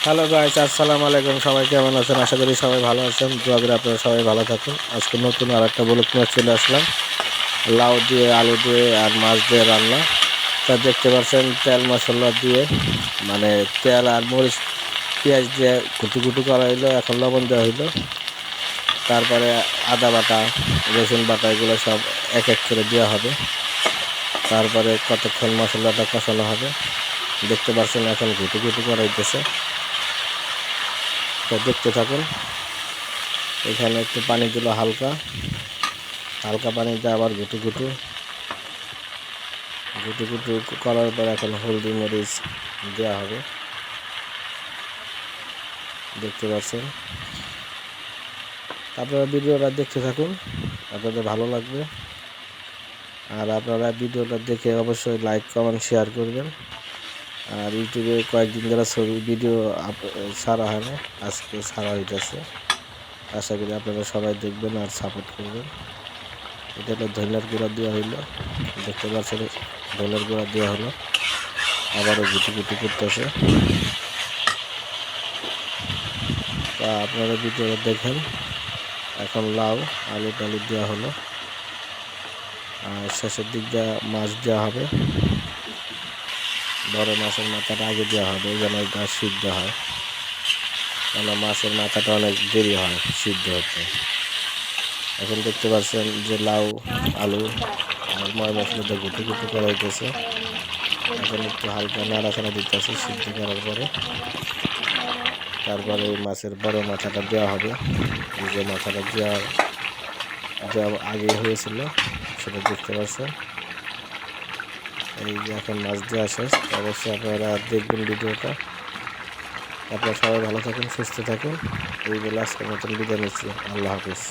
Hello guys, আসসালামু আলাইকুম। সবাই কেমন আছেন? আশা করি সবাই ভালো আছেন। দোয়া করি আপনারা সবাই ভালো থাকুন। আজকে নতুন আর একটা ব্লগ নিয়ে চলে আসলাম। লাউ দিয়ে, আলু দিয়ে আর মাছ দিয়ে রান্না। তা দেখতে পাচ্ছেন তেল মশলা দিয়ে, মানে তেল আর মরিচ পেঁয়াজ দিয়ে কুটু কুটু করা হইলো। এখন লবণ দেওয়া হইলো, তারপরে আদা বাটা, রসুন বাটা এগুলো সব এক এক করে দেওয়া হবে। তারপরে কতক্ষণ মশলাটা কষানো হবে দেখতে পাচ্ছেন। এখন ঘুটু ঘুটু করা হইতেছে, তো দেখতে থাকুন। এখানে একটু পানি দিল, হালকা হালকা পানি দিয়ে আবার ঘুটু ঘুটু ঘুটু ঘুটু করার পর এখন হলদি মরিচ দেওয়া হবে, দেখতে পাচ্ছেন। আপনারা ভিডিওটা দেখতে থাকুন, আপনাদের ভালো লাগবে। আর আপনারা ভিডিওটা দেখে অবশ্যই লাইক কমেন্ট শেয়ার করবেন। আর ইউটিউবে কয়েকদিন ধরে ছবি ভিডিও ছাড়া হয় না, আজকে ছাড়া হইতেছে। আশা করি আপনারা সবাই দেখবেন আর সাপোর্ট করবেন। এটা হলো ধনিয়ার গুঁড়া দেওয়া হইলো, দেখতে পাচ্ছেন। ধনিয়ার গুঁড়া দেওয়া হলো, আবারও গুটি গুটি করতেছে। তা আপনারা ভিডিওটা দেখেন। এখন লাউ আলু টালু দেওয়া হলো, আর শেষের দিক দিয়ে মাছ দেওয়া হবে। বড় মাছের মাথাটা আগে দেওয়া হবে যেন এটা সিদ্ধ হয়, কেন মাছের মাথাটা অনেক দেরি হয় সিদ্ধ হতে। এখন দেখতে পাচ্ছেন যে লাউ আলু আর মশলা দিয়ে গুটি গুটি করা হইতেছে। এখন একটু হালকা নাড়াচাড়া দিতেছে সিদ্ধ করার পরে। তারপরে এই মাছের বড় মাথাটা দেওয়া হবে, যে মাথাটা দেওয়া আগে হয়েছিল সেটা দেখতে পাচ্ছেন। এই যে এখন মাছ দেওয়া শেষ। অবশ্যই আপনারা দেখবেন ভিডিওটা। আপনারা সবাই ভালো থাকুন, সুস্থ থাকুন। এই বলে আজকের মতন বিদায় নিচ্ছি। আল্লাহ হাফিজ।